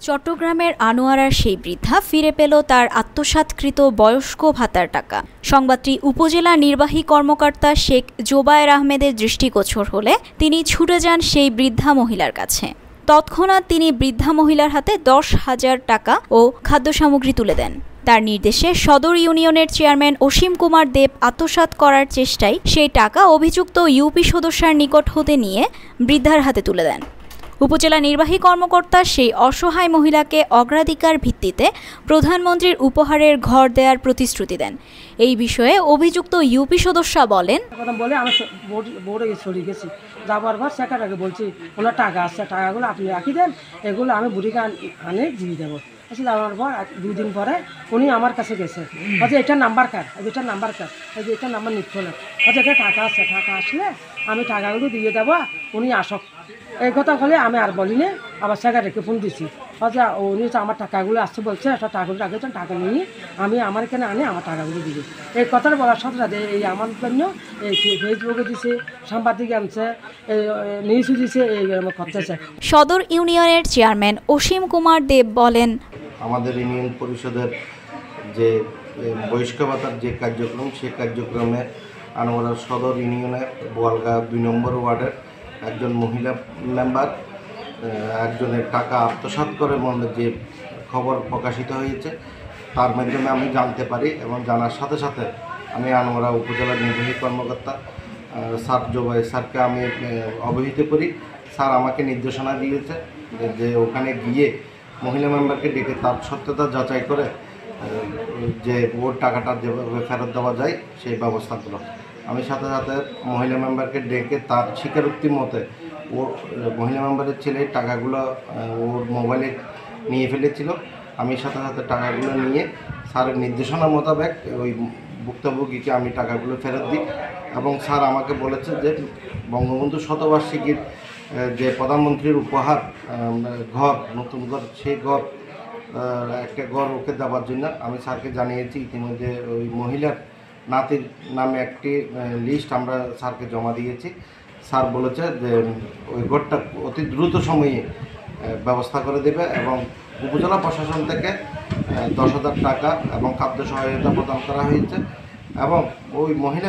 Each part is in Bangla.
চট্টগ্রামের আনোয়ারার সেই বৃদ্ধা ফিরে পেল তার আত্মসাৎকৃত বয়স্ক ভাতার টাকা। সংবাদটি উপজেলা নির্বাহী কর্মকর্তা শেখ জোবায়ের আহমেদের দৃষ্টিগোচর হলে তিনি ছুটে যান সেই বৃদ্ধা মহিলার কাছে। তৎক্ষণাৎ তিনি বৃদ্ধা মহিলার হাতে 10,000 টাকা ও খাদ্য সামগ্রী তুলে দেন। তার নির্দেশে সদর ইউনিয়নের চেয়ারম্যান অসীম কুমার দেব আত্মসাৎ করার চেষ্টায় সেই টাকা অভিযুক্ত ইউপি সদস্যের নিকট হতে নিয়ে বৃদ্ধার হাতে তুলে দেন। উপজেলা নির্বাহী কর্মকর্তা সেই অসহায় মহিলাকে অগ্রাধিকার ভিত্তিতে প্রধানমন্ত্রীর উপহারের ঘর দেওয়ার প্রতিশ্রুতি দেন। এই বিষয়ে অভিযুক্ত ইউপি সদস্য বলেন, আমি বোর্ডে চলে গেছি, যাবার পর সেক্রেটারিকে বলছি ওনার টাকা আছে, টাকাগুলো আপনি রাখি দেন, এগুলো আমি বুড়িকে আনে দিয়ে দেবো। যাওয়ার পর 2 দিন পরে উনি আমার কাছে গেছে, হচ্ছে এটার নাম্বার কার্ড, এটার নাম্বার কার্ড, এই যে এটার নাম্বার নিচ্ছে না, হচ্ছে এটা টাকা আছে, টাকা আসলে আমি টাকাগুলো দিয়ে দেবো, উনি আসক। এই কথা বলে আমি আর বলিনি, আবার সেক্রেটারিকে ফোন দিচ্ছি, হচ্ছে উনি আমার টাকাগুলো আসছে বলছে, একটা টাকাগুলো রাখেছেন, টাকা নিয়ে আমি আমার এখানে আনি আমার টাকাগুলো দিবে। এই কথাটা বলার সাথে সাথে এই আমার জন্য এই ফেসবুকে দিছে, সাংবাদিক আনছে, নিউজে দিছে, এই করতেছে। সদর ইউনিয়নের চেয়ারম্যান অসীম কুমার দেব বলেন, আমাদের ইউনিয়ন পরিষদের যে বয়স্ক ভাতার যে কার্যক্রম, সেই কার্যক্রমে আনোয়ারা সদর ইউনিয়নের বোয়ালগাঁ 2 নম্বর ওয়ার্ডের একজন মহিলা মেম্বার একজনের টাকা আত্মসাৎ করে যে খবর প্রকাশিত হয়েছে, তার মাধ্যমে আমি জানতে পারি এবং জানার সাথে সাথে আমি আনোয়ারা উপজেলা নির্বাহী কর্মকর্তা স্যার জোবায়ের স্যারকে আমি অবহিত করি। স্যার আমাকে নির্দেশনা দিয়েছে যে ওখানে গিয়ে মহিলা মেম্বারকে ডেকে তার সত্যতা যাচাই করে যে ওর টাকাটা যেভাবে ফেরত দেওয়া যায় সেই ব্যবস্থাগুলো। আমি সাথে সাথে মহিলা মেম্বারকে ডেকে তার স্বীকারোক্তি মতে ওর মহিলা মেম্বারের ছেলে টাকাগুলো ওর মোবাইলে নিয়ে ফেলেছিল। আমি সাথে সাথে টাকাগুলো নিয়ে স্যারের নির্দেশনা মোতাবেক ওই ভুক্তভোগীকে আমি টাকাগুলো ফেরত দিই এবং স্যার আমাকে বলেছে যে বঙ্গবন্ধু শতবার্ষিকীর যে প্রধানমন্ত্রীর উপহার ঘর, নতুন ঘর, সেই ঘর একটা ঘর ওকে দেওয়ার জন্য আমি স্যারকে জানিয়েছি। ইতিমধ্যে ওই মহিলার নাতির নামে একটি লিস্ট আমরা স্যারকে জমা দিয়েছি। স্যার বলেছে যে ওই ঘরটা অতি দ্রুত সময়ে ব্যবস্থা করে দেবে এবং উপজেলা প্রশাসন থেকে 10,000 টাকা এবং খাদ্য সহায়তা প্রদান করা হয়েছে এবং ওই মহিলা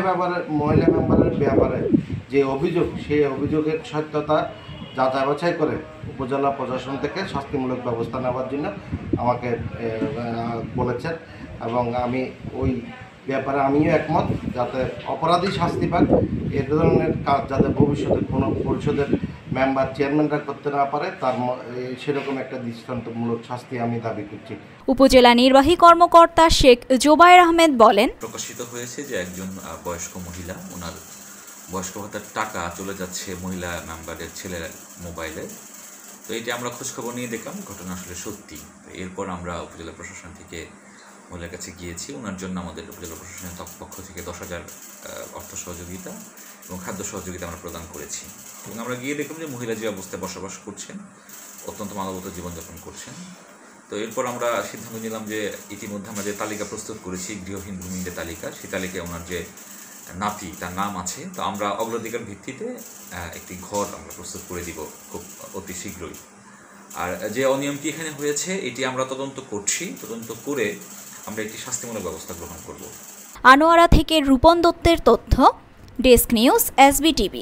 মেম্বারের ব্যাপারে যে অভিযোগ, সেই অভিযোগের সত্যতা যাচাই বাছাই করে উপজেলা প্রশাসন থেকে শাস্তিমূলক ব্যবস্থা নেওয়ার জন্য আমাকে বলেছেন এবং আমি ওই ব্যাপারে আমিও একমত, যাতে অপরাধী শাস্তি পাক। এ ধরনের কাজ যাতে ভবিষ্যতে কোনো পরিষদের মেম্বার চেয়ারম্যানরা করতে না পারে, তার সেরকম একটা দৃষ্টান্তমূলক শাস্তি আমি দাবি করছি। উপজেলা নির্বাহী কর্মকর্তা শেখ জোবায়ের আহমেদ বলেন, প্রকাশিত হয়েছে যে একজন বয়স্ক মহিলা, ওনার বয়স্ক ভাতার টাকা চলে যাচ্ছে মহিলা মেম্বারের ছেলের মোবাইলে। তো এটি আমরা খোঁজখবর নিয়ে দেখলাম ঘটনা আসলে সত্যি। এরপর আমরা উপজেলা প্রশাসন থেকে মহিলার কাছে গিয়েছি, ওনার জন্য আমাদের উপজেলা প্রশাসনের পক্ষ থেকে 10,000 অর্থ সহযোগিতা এবং খাদ্য সহযোগিতা আমরা প্রদান করেছি এবং আমরা গিয়ে দেখলাম যে মহিলা যে অবস্থায় বসবাস করছেন, অত্যন্ত মানবত জীবনযাপন করছেন। তো এরপর আমরা সিদ্ধান্ত নিলাম যে ইতিমধ্যে আমরা যে তালিকা প্রস্তুত করেছি, গৃহহীন ভূমিদের তালিকা, সেই তালিকায় ওনার যে নাতি তার নাম আছে, তো আমরা অগ্রাধিকার ভিত্তিতে একটি ঘর আমরা প্রস্তুত করে দিব খুব অতি শীঘ্রই। আর যে অনিয়মটি এখানে হয়েছে এটি আমরা তদন্ত করছি, তদন্ত করে আমরা একটি শাস্তিমূলক ব্যবস্থা গ্রহণ করব। আনোয়ারা থেকে রূপন দত্তের তথ্য, ডেস্ক নিউজ, SBTV।